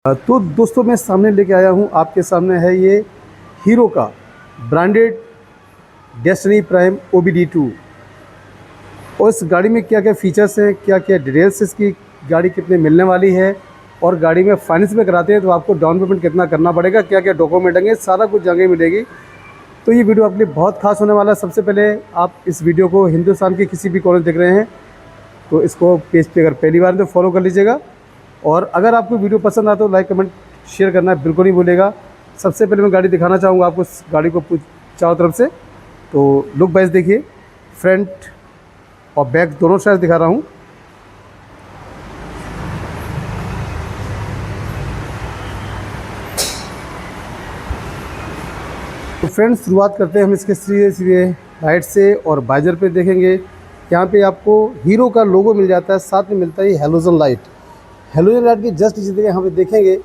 तो दोस्तों मैं सामने लेके आया हूँ, आपके सामने है ये हीरो का ब्रांडेड डेस्टिनी प्राइम OBD2। और इस गाड़ी में क्या क्या फ़ीचर्स हैं, क्या क्या डिटेल्स, इसकी गाड़ी कितने मिलने वाली है, और गाड़ी में फाइनेंस में कराते हैं तो आपको डाउन पेमेंट कितना करना पड़ेगा, क्या क्या डॉक्यूमेंट होंगे, सारा कुछ जगह मिलेगी। तो ये वीडियो आपके लिए बहुत खास होने वाला है। सबसे पहले आप इस वीडियो को हिंदुस्तान के किसी भी कोने देख रहे हैं तो इसको पेज पे अगर पहली बार तो फॉलो कर लीजिएगा, और अगर आपको वीडियो पसंद आता तो लाइक कमेंट शेयर करना बिल्कुल नहीं भूलेगा। सबसे पहले मैं गाड़ी दिखाना चाहूँगा आपको, इस गाड़ी को चारों तरफ से। तो लुक वाइज देखिए, फ्रंट और बैक दोनों साइड दिखा रहा हूँ। तो फ्रेंड्स शुरुआत करते हैं हम इसके सीधे सीधे राइट से, और बाइजर पे देखेंगे यहाँ पे आपको हीरो का लोगो मिल जाता है, साथ में मिलता है ये हेलोजन लाइट। हेलोजन लाइट की जस्ट इसी जगह यहाँ पे देखेंगे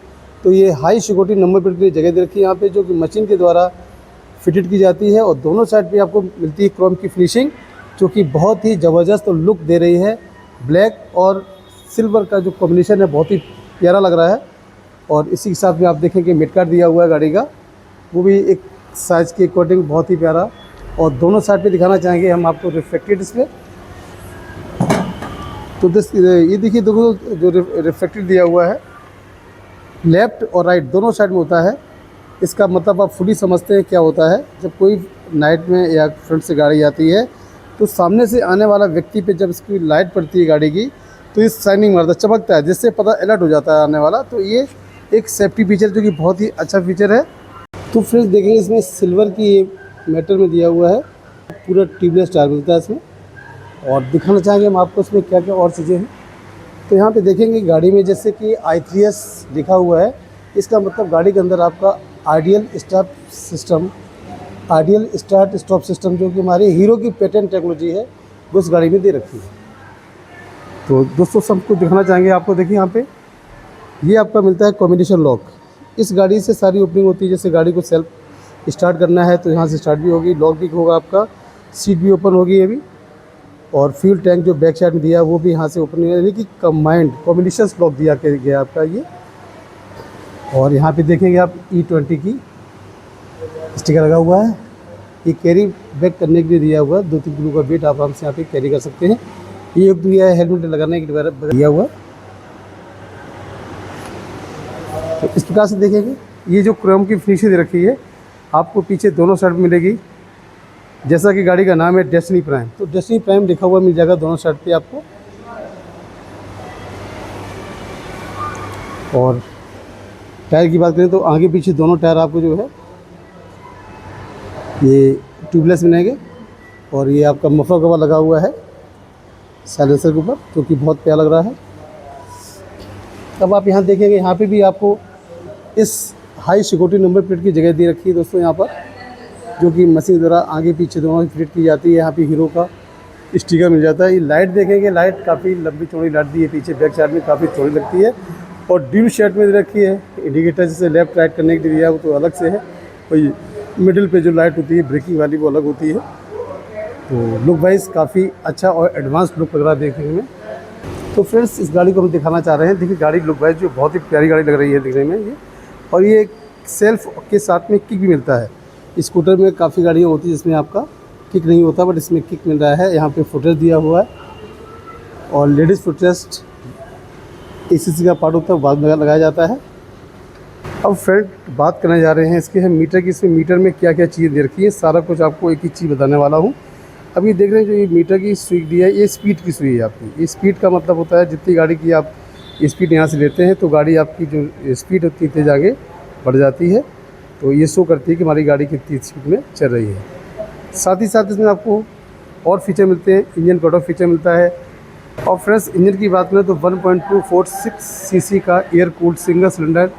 तो ये हाई सिक्योरिटी नंबर प्लेट की जगह दे रखी है यहाँ पे, जो कि मशीन के द्वारा फिटेड की जाती है। और दोनों साइड पे आपको मिलती है क्रोम की फिनिशिंग, जो कि बहुत ही ज़बरदस्त लुक दे रही है। ब्लैक और सिल्वर का जो कॉम्बिनेशन है बहुत ही प्यारा लग रहा है। और इसी के साथ में आप देखेंगे मिड कार्ड दिया हुआ है गाड़ी का, वो भी एक साइज़ के अकॉर्डिंग बहुत ही प्यारा। और दोनों साइड पे दिखाना चाहेंगे हम आपको रिफ्लेक्टेड डिस्प्ले। तो ये देखिए देखो, जो रिफ्लेक्टेड दिया हुआ है लेफ़्ट और राइट दोनों साइड में होता है। इसका मतलब आप फुली समझते हैं क्या होता है। जब कोई नाइट में या फ्रंट से गाड़ी आती है तो सामने से आने वाला व्यक्ति पे जब इसकी लाइट पड़ती है गाड़ी की, तो ये शाइनिंग मारता है, चमकता है, जिससे पता अलर्ट हो जाता है आने वाला। तो ये एक सेफ्टी फीचर जो कि बहुत ही अच्छा फीचर है। तो फ्रेंड्स देखेंगे इसमें सिल्वर की ये मेटल में दिया हुआ है, पूरा ट्यूबलेस टायर मिलता है इसमें। और दिखाना चाहेंगे हम आपको इसमें क्या क्या और चीज़ें हैं। तो यहाँ पे देखेंगे गाड़ी में जैसे कि i3S लिखा हुआ है, इसका मतलब गाड़ी के अंदर आपका आइडियल स्टार्ट स्टॉप सिस्टम जो कि हमारी हीरो की पेटेंट टेक्नोलॉजी है, वो इस गाड़ी में दे रखी है। तो दोस्तों सब कुछ दिखाना चाहेंगे आपको। देखिए यहाँ पे ये आपका मिलता है कॉम्बिनेशन लॉक। इस गाड़ी से सारी ओपनिंग होती है, जैसे गाड़ी को सेल्फ स्टार्ट करना है तो यहाँ से स्टार्ट भी होगी, लॉक भी होगा आपका, सीट भी ओपन होगी ये भी। और फ्यूल टैंक जो बैक साइड में दिया वो भी यहाँ से ओपन है, यानी कि कंबाइंड कॉम्बिनेशन लॉक दिया गया आपका ये। और यहाँ पे देखेंगे आप E20 की स्टिकर लगा हुआ है, ये कैरी बैक करने के लिए दिया हुआ है। 2-3 किलो का वेट आप आराम से यहाँ पे कैरी कर सकते हैं। ये एक दिया है हेलमेट लगाने के लिए दिया हुआ। तो इस प्रकार से देखेंगे ये जो क्रोम की फिनिशिंग दे रखी है आपको पीछे दोनों साइड में मिलेगी। जैसा कि गाड़ी का नाम है डेस्टिनी प्राइम, तो डेस्टिनी प्राइम लिखा हुआ मिल जाएगा दोनों साइड पे आपको। और टायर की बात करें तो आगे पीछे दोनों टायर आपको जो है ये ट्यूबलेस मिलेंगे। और ये आपका मफलर कवर लगा हुआ है साइलेंसर के ऊपर, जो कि बहुत प्यारा लग रहा है। तब आप यहाँ देखेंगे यहाँ पे भी आपको इस हाई सिक्योरिटी नंबर प्लेट की जगह दे रखी है दोस्तों यहाँ पर, जो कि मशीन द्वारा आगे पीछे दोनों फिट की जाती है। यहाँ पे हीरो का स्टिकर मिल जाता है। ये लाइट देखेंगे, लाइट काफ़ी लंबी चौड़ी लाइट दी है पीछे, बैक साइड में काफ़ी चौड़ी लगती है। और ड्यूल शेड में दे रखी है। इंडिकेटर जैसे लेफ्ट राइट करने के लिए दिया है वो तो अलग से है, और मिडिल पे जो लाइट होती है ब्रेकिंग वाली वो अलग होती है। तो लुक वाइज काफ़ी अच्छा और एडवांस लुक लग रहा है देखने में। तो फ्रेंड्स इस गाड़ी को हम दिखाना चाह रहे हैं। देखिए गाड़ी लुक वाइज जो बहुत ही प्यारी गाड़ी लग रही है दिखने में ये। और ये सेल्फ के साथ में किक भी मिलता है। स्कूटर में काफ़ी गाड़ियाँ होती है जिसमें आपका किक नहीं होता, बट इसमें किक मिल रहा है। यहाँ पे फुटरेस्ट दिया हुआ है, और लेडीज़ फुटरेस्ट ACC का पार्ट होता है, बाद में लगाया जाता है। अब फ्रेंड बात करने जा रहे हैं इसके हम मीटर की। इसमें मीटर में क्या क्या चीज़ें दे रखी है, सारा कुछ आपको एक ही चीज़ बताने वाला हूँ। अब ये देख रहे हैं जो ये मीटर की सुई दी है, ये स्पीड की सुई है आपकी। ये स्पीड का मतलब होता है जितनी गाड़ी की आप स्पीड यहाँ से लेते हैं तो गाड़ी आपकी जो स्पीड होती है तेज आगे बढ़ जाती है। तो ये शो करती है कि हमारी गाड़ी कितनी स्पीड में चल रही है। साथ ही साथ इसमें आपको और फीचर मिलते हैं, इंजन कट ऑफ फीचर मिलता है। और फ्रेंड्स इंजन की बात करें तो 1.246 सीसी का air cooled single cylinder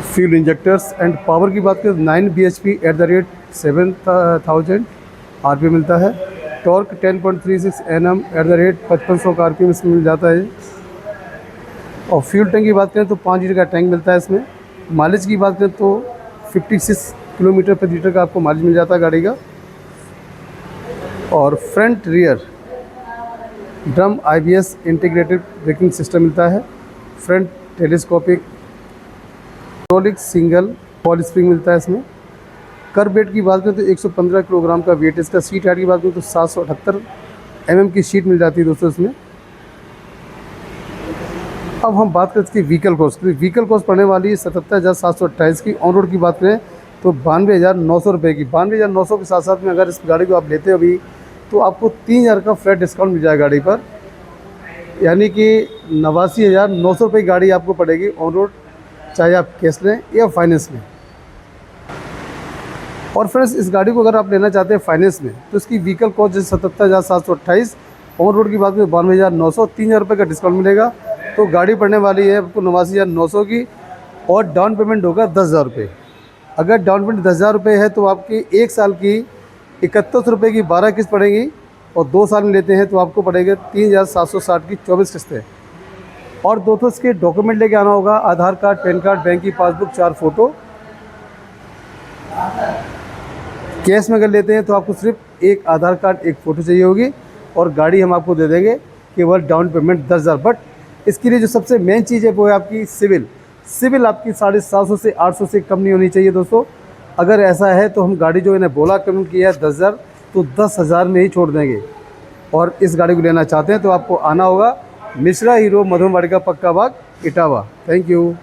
fuel injectors. And power की बात करें 9 bhp at the rate 7000 RPM मिलता है। Torque 10.36 Nm at the rate 5500 का RPM इसमें मिल जाता है। और फ्यूल टैंक की बात करें तो 5 लीटर का टैंक मिलता है इसमें। माइलेज की बात करें तो 56 किलोमीटर प्रति लीटर का आपको माइलेज मिल जाता है गाड़ी का। और front rear drum ABS integrated braking system मिलता है। Front telescopic hydraulic single ball spring मिलता है इसमें। कर वेट की बात करें तो 115 किलोग्राम का वेट है इसका। सीट हाइट की बात करें तो 778 की सीट मिल जाती है दोस्तों इसमें। अब हम बात करें इसकी व्हीकल कॉस्ट। व्हीकल कॉस्ट पड़ने वाली है 77,728 की। ऑन रोड की बात करें तो 92,900 रुपये की। 92,900 के साथ साथ में अगर इस गाड़ी को आप लेते हो अभी तो आपको 3,000 का फ्लैट डिस्काउंट मिल जाएगा गाड़ी पर, यानी कि 89,900 रुपये की गाड़ी आपको पड़ेगी ऑन रोड, चाहे आप कैश लें या फाइनेंस में। और फ्रेंड्स इस गाड़ी को अगर आप लेना चाहते हैं फाइनेंस में तो इसकी व्हीकल कॉस्ट जैसे 77,728, ऑन रोड की बात करें 92,900, 3,000 रुपये का डिस्काउंट मिलेगा। तो गाड़ी पड़ने वाली है आपको 89,900 की और डाउन पेमेंट होगा 10,000 रुपये। अगर डाउन पेमेंट 10,000 रुपये है तो आपकी 1 साल की 31 रुपये की 12 किस्त पड़ेगी और 2 साल में लेते हैं तो आपको पड़ेगा 3,760 की 24 किस्तें। और दोस्तों इसके डॉक्यूमेंट लेके आना होगा, आधार कार्ड, पैन कार्ड, बैंक की पासबुक, 4 फ़ोटो। कैश में अगर लेते हैं तो आपको सिर्फ एक आधार कार्ड, एक फ़ोटो चाहिए होगी और गाड़ी हम आपको दे देंगे केवल डाउन पेमेंट 10,000। बट इसके लिए जो सबसे मेन चीज़ है वो है आपकी सिविल आपकी 750 से 800 से कम नहीं होनी चाहिए दोस्तों। अगर ऐसा है तो हम गाड़ी जो इन्हें बोला पेमेंट किया है 10,000 तो 10,000 में ही छोड़ देंगे। और इस गाड़ी को लेना चाहते हैं तो आपको आना होगा मिश्रा हीरो मधुमवाड़ी का पक्का बाग, इटावा। Thank you.